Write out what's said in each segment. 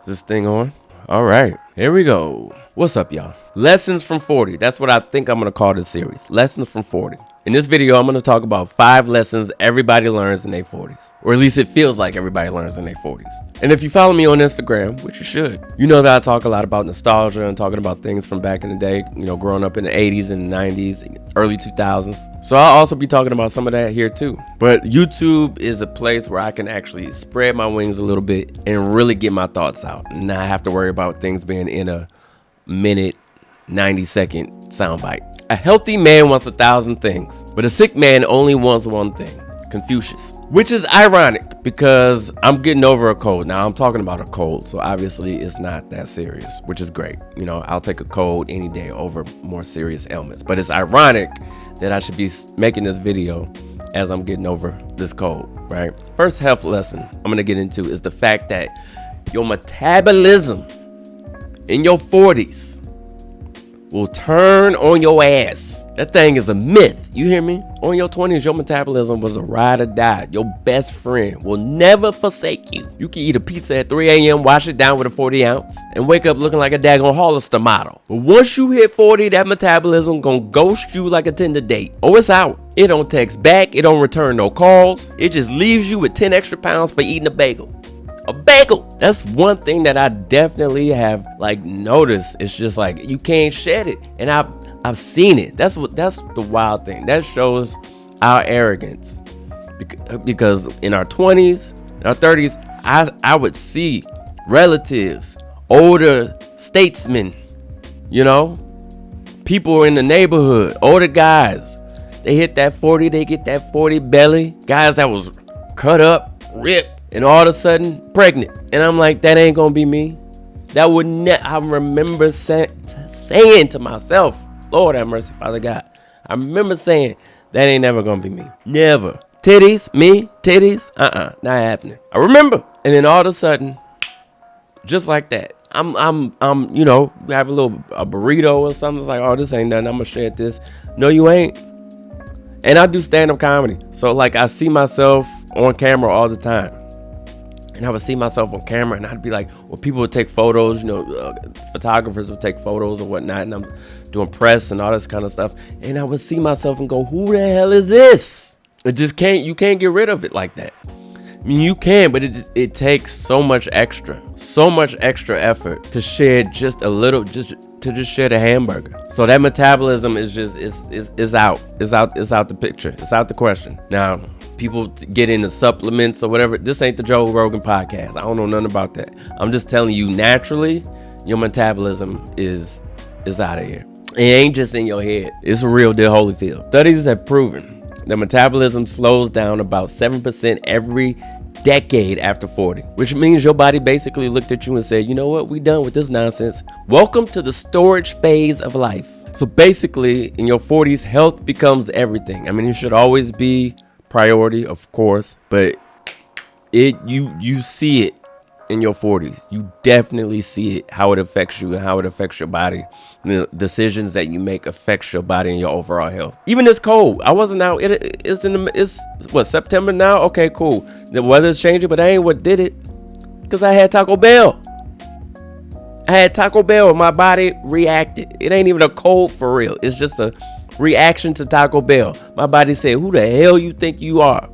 Is this thing on? All right, here we go. What's up, y'all? Lessons from 40. That's what I think I'm going to call this series. Lessons from 40. In this video, I'm going to talk about 5 lessons everybody learns in their 40s. Or at least it feels like everybody learns in their 40s. And if you follow me on Instagram, which you should, you know that I talk a lot about nostalgia and talking about things from back in the day, you know, growing up in the 80s and 90s, early 2000s. So I'll also be talking about some of that here too. But YouTube is a place where I can actually spread my wings a little bit and really get my thoughts out. And not have to worry about things being in a minute, 90-second soundbite. A healthy man wants 1,000 things, but a sick man only wants one thing. Confucius. Which is ironic because I'm getting over a cold. Now I'm talking about a cold, so obviously it's not that serious, which is great. You know, I'll take a cold any day over more serious ailments. But it's ironic that I should be making this video as I'm getting over this cold, right? First health lesson I'm gonna get into is the fact that your metabolism in your 40s will turn on your ass. That thing is a myth. You hear me? On your 20s, your metabolism was a ride or die. Your best friend will never forsake you. You can eat a pizza at 3 a.m., wash it down with a 40 ounce, and wake up looking like a daggone Hollister model. But once you hit 40, that metabolism gonna ghost you like a Tinder date. Oh, it's out. It don't text back. It don't return no calls. It just leaves you with 10 extra pounds for eating a bagel. A bagel. That's one thing that I definitely have noticed. It's just like you can't shed it, and I've seen it. That's the wild thing. That shows our arrogance, because in our 20s, in our 30s, I would see relatives, older statesmen, you know, people in the neighborhood, older guys. They hit that 40. They get that 40 belly. Guys that was cut up, ripped, and all of a sudden pregnant. And I'm like, that ain't gonna be me. That would I remember saying to myself, Lord have mercy, Father God. I remember saying, that ain't never gonna be me. Never. Titties, me, titties, not happening. I remember. And then all of a sudden, just like that, I'm you know, have a burrito or something. It's like, oh, this ain't nothing. I'm gonna share this. No, you ain't. And I do stand-up comedy. So I see myself on camera all the time. And I would see myself on camera, and I'd be like, well, people would take photos, you know, photographers would take photos or whatnot, and I'm doing press and all this kind of stuff. And I would see myself and go, who the hell is this? You can't get rid of it like that. I mean, you can, but it takes so much extra effort to share just a little, just share the hamburger. So that metabolism is just, is out the picture. It's out the question. Now, people get into supplements or whatever. This ain't the Joe Rogan podcast. I don't know nothing about that. I'm just telling you, naturally, your metabolism is out of here. It ain't just in your head. It's a real deal Holyfield. Studies have proven that metabolism slows down about 7% every decade after 40, which means your body basically looked at you and said, you know what, we done with this nonsense. Welcome to the storage phase of life. So basically, in your 40s, health becomes everything. I mean, it should always be priority, of course, but you see it in your 40s. You definitely see it, how it affects you and how it affects your body. The decisions that you make affects your body and your overall health. Even this cold, I wasn't out. It's what, September now? Okay, cool. The weather's changing, but that ain't what did it, because I had Taco Bell. My body reacted. It ain't even a cold for real. It's just a reaction to Taco Bell. My body said, who the hell you think you are?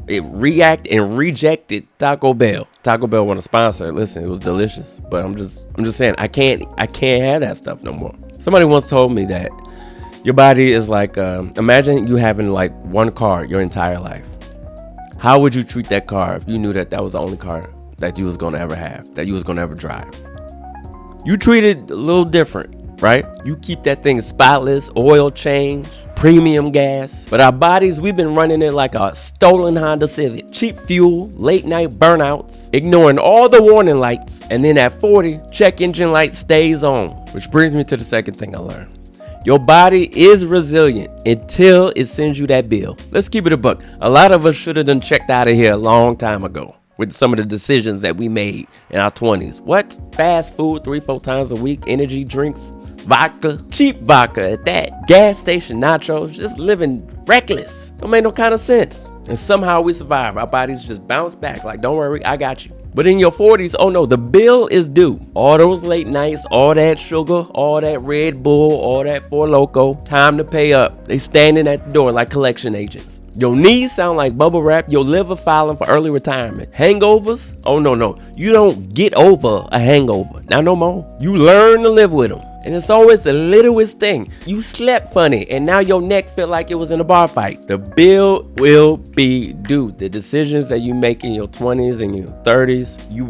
It react and rejected Taco Bell. Taco Bell want to sponsor. Listen, it was delicious, but I'm just saying, I can't have that stuff no more. Somebody once told me that your body is like, imagine you having one car your entire life. How would you treat that car if you knew that was the only car that you was gonna ever have, that you was gonna ever drive? You treat it a little different, right? You keep that thing spotless, oil change, premium gas. But our bodies, we've been running it like a stolen Honda Civic. Cheap fuel, late night burnouts, ignoring all the warning lights. And then at 40, check engine light stays on. Which brings me to the second thing I learned. Your body is resilient until it sends you that bill. Let's keep it a buck. A lot of us should have done checked out of here a long time ago with some of the decisions that we made in our 20s. What? Fast food 3-4 times a week, energy drinks, vodka, cheap vodka at that, gas station nachos, just living reckless. Don't make no kind of sense. And somehow we survive. Our bodies just bounce back like, don't worry, I got you. But in your 40s, oh no, the bill is due. All those late nights, all that sugar, all that Red Bull, all that Four Loko, time to pay up. They standing at the door like collection agents. Your knees sound like bubble wrap. Your liver filing for early retirement. Hangovers? Oh no. You don't get over a hangover. Not no more. You learn to live with them. And it's always the littlest thing. You slept funny and now your neck felt like it was in a bar fight. The bill will be due. The decisions that you make in your 20s and your 30s, you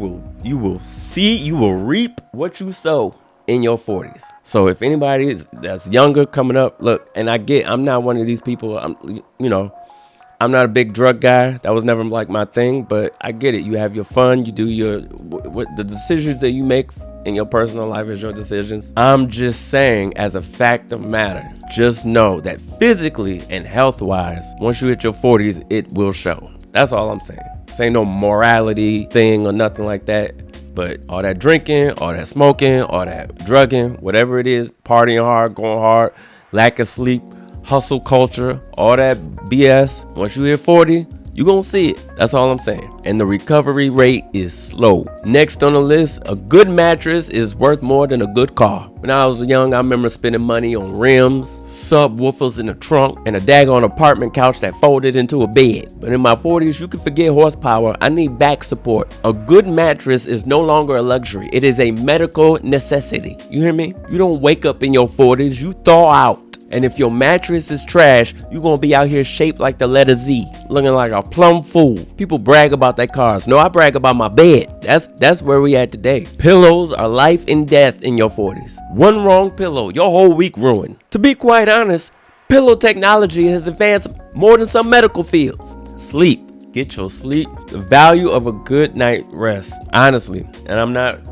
will reap what you sow in your 40s. So if anybody that's younger coming up, look, and I'm not one of these people, I'm not a big drug guy. That was never like my thing, but I get it. You have your fun. You do the decisions that you make in your personal life is your decisions. I'm just saying, as a fact of matter, just know that physically and health-wise, once you hit your 40s, it will show. That's all I'm saying. This ain't no morality thing or nothing like that. But all that drinking, all that smoking, all that drugging, whatever it is, partying hard, going hard, lack of sleep, hustle culture, all that BS, once you hit 40, you're gonna see it. That's all I'm saying. And the recovery rate is slow. Next on the list, a good mattress is worth more than a good car. When I was young, I remember spending money on rims, subwoofers in the trunk, and a daggone apartment couch that folded into a bed. But in my 40s, you can forget horsepower. I need back support. A good mattress is no longer a luxury. It is a medical necessity. You hear me? You don't wake up in your 40s, you thaw out. And if your mattress is trash, you're going to be out here shaped like the letter Z, looking like a plumb fool. People brag about their cars. No, I brag about my bed. That's where we at today. Pillows are life and death in your 40s. One wrong pillow, your whole week ruined. To be quite honest, pillow technology has advanced more than some medical fields. Sleep. Get your sleep. The value of a good night rest. Honestly, and I'm not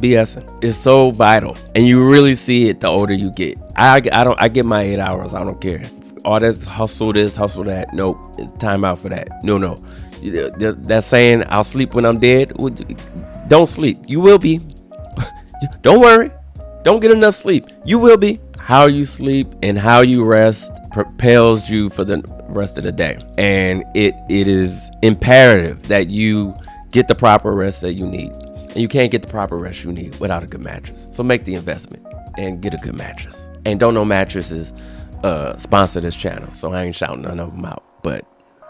BSing. It's so vital, and you really see it the older you get. I get my 8 hours. I don't care. All this hustle this, hustle that. Nope, it's time out for that. No. That saying, I'll sleep when I'm dead. Don't sleep. You will be. Don't worry. Don't get enough sleep. You will be. How you sleep and how you rest propels you for the rest of the day, and it is imperative that you get the proper rest that you need. And you can't get the proper rest you need without a good mattress. So make the investment and get a good mattress. And don't know mattresses sponsor this channel, so I ain't shouting none of them out. But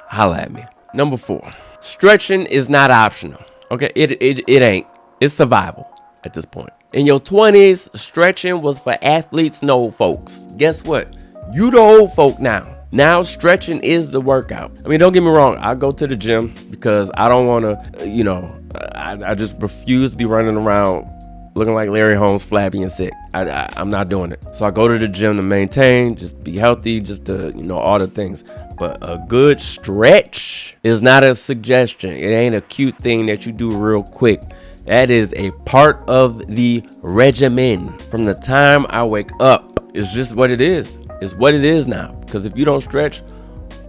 holla at me. Number 4, stretching is not optional. Okay, it ain't. It's survival at this point. In your 20s, stretching was for athletes and old folks. Guess what? You the old folk now. Now stretching is the workout. I mean, don't get me wrong. I go to the gym because I don't want to, I just refuse to be running around looking like Larry Holmes, flabby and sick. I'm not doing it. So I go to the gym to maintain, just be healthy, just to, all the things. But a good stretch is not a suggestion. It ain't a cute thing that you do real quick. That is a part of the regimen. From the time I wake up, it's just what it is. It's what it is now. Because if you don't stretch,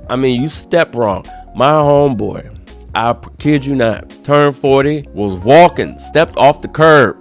you step wrong. My homeboy, I kid you not, turned 40, was walking, stepped off the curb,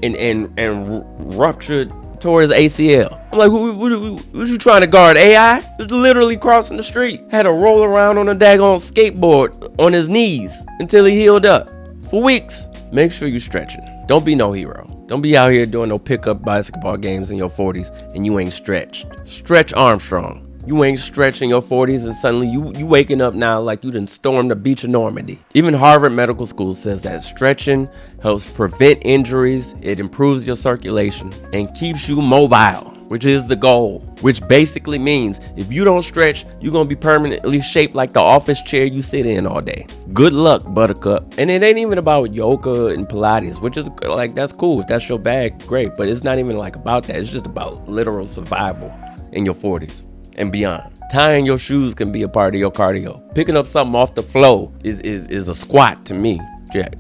and ruptured tore his ACL. I'm like, what you trying to guard, AI? He was literally crossing the street. Had to roll around on a daggone skateboard on his knees until he healed up. For weeks, make sure you stretching. Don't be no hero. Don't be out here doing no pickup basketball games in your 40s and you ain't stretched. Stretch Armstrong. You ain't stretching your 40s and suddenly you waking up now like you done stormed the beach of Normandy. Even Harvard Medical School says that stretching helps prevent injuries, it improves your circulation, and keeps you mobile, which is the goal. Which basically means if you don't stretch, you're going to be permanently shaped like the office chair you sit in all day. Good luck, buttercup. And it ain't even about yoga and Pilates, which is like, that's cool. If that's your bag, great. But it's not even like about that. It's just about literal survival in your 40s. And beyond. Tying your shoes can be a part of your cardio. Picking up something off the floor is a squat to me. Jack.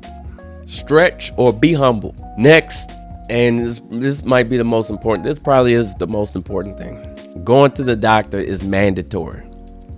Stretch or be humble. Next, and this might be the most important. This probably is the most important thing. Going to the doctor is mandatory.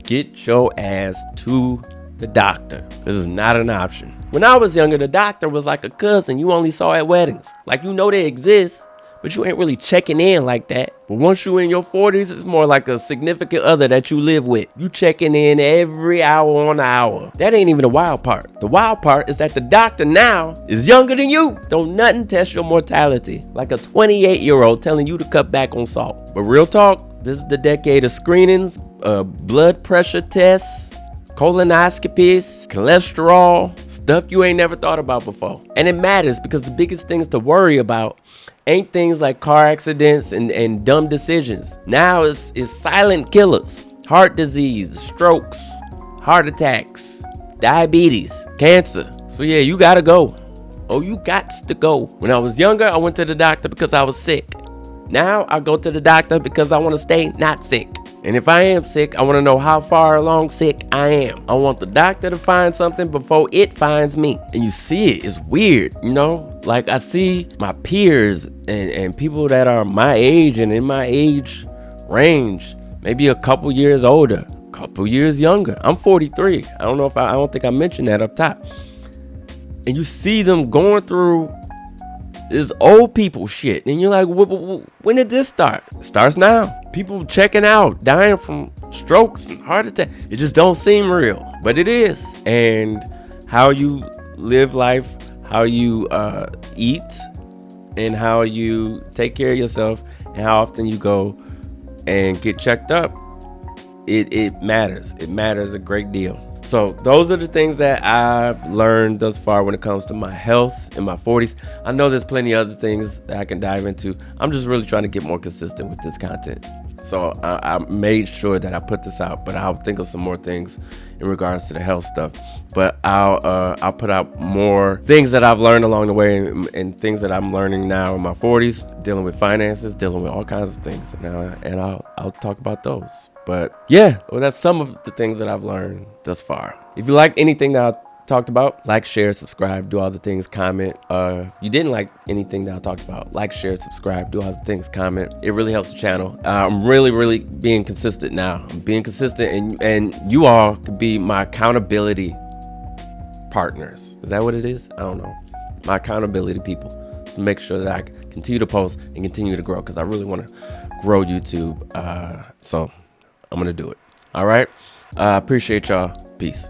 Get your ass to the doctor. This is not an option. When I was younger, the doctor was like a cousin you only saw at weddings. Like, they exist, but you ain't really checking in like that. But once you in your 40s, it's more like a significant other that you live with. You checking in every hour on the hour. That ain't even the wild part. The wild part is that the doctor now is younger than you. Don't nothing test your mortality like a 28-year-old telling you to cut back on salt. But real talk, this is the decade of screenings, blood pressure tests, colonoscopies, cholesterol, stuff you ain't never thought about before. And it matters because the biggest things to worry about ain't things like car accidents and dumb decisions. Now it's silent killers, heart disease, strokes, heart attacks, diabetes, cancer. So yeah, you gotta go. Oh, you gots to go. When I was younger, I went to the doctor because I was sick. Now I go to the doctor because I want to stay not sick. And if I am sick, I want to know how far along sick I am. I want the doctor to find something before it finds me. And you see it, it's weird, you know? Like I see my peers and people that are my age and in my age range, maybe a couple years older, couple years younger. I'm 43. I don't think I mentioned that up top. And you see them going through this old people shit. And you're like, when did this start? It starts now. People checking out, dying from strokes and heart attack. It just don't seem real, but it is. And how you live life, how you eat, and how you take care of yourself, and how often you go and get checked up, it matters. It matters a great deal. So those are the things that I've learned thus far when it comes to my health in my 40s. I know there's plenty of other things that I can dive into. I'm just really trying to get more consistent with this content. So I made sure that I put this out, but I'll think of some more things in regards to the health stuff. But I'll put out more things that I've learned along the way and things that I'm learning now in my 40s, dealing with finances, dealing with all kinds of things. And I'll talk about those. But yeah, well, that's some of the things that I've learned thus far. If you liked anything that I talked about, like, share, subscribe, do all the things, comment. If you didn't like anything that I talked about, like, share, subscribe, do all the things, comment. It really helps the channel. I'm really being consistent now. I'm being consistent, and you all could be my accountability partners. Is that what it is? I don't know. My accountability people. So make sure that I continue to post and continue to grow, because I really want to grow YouTube. So I'm going to do it. All right. Appreciate y'all. Peace.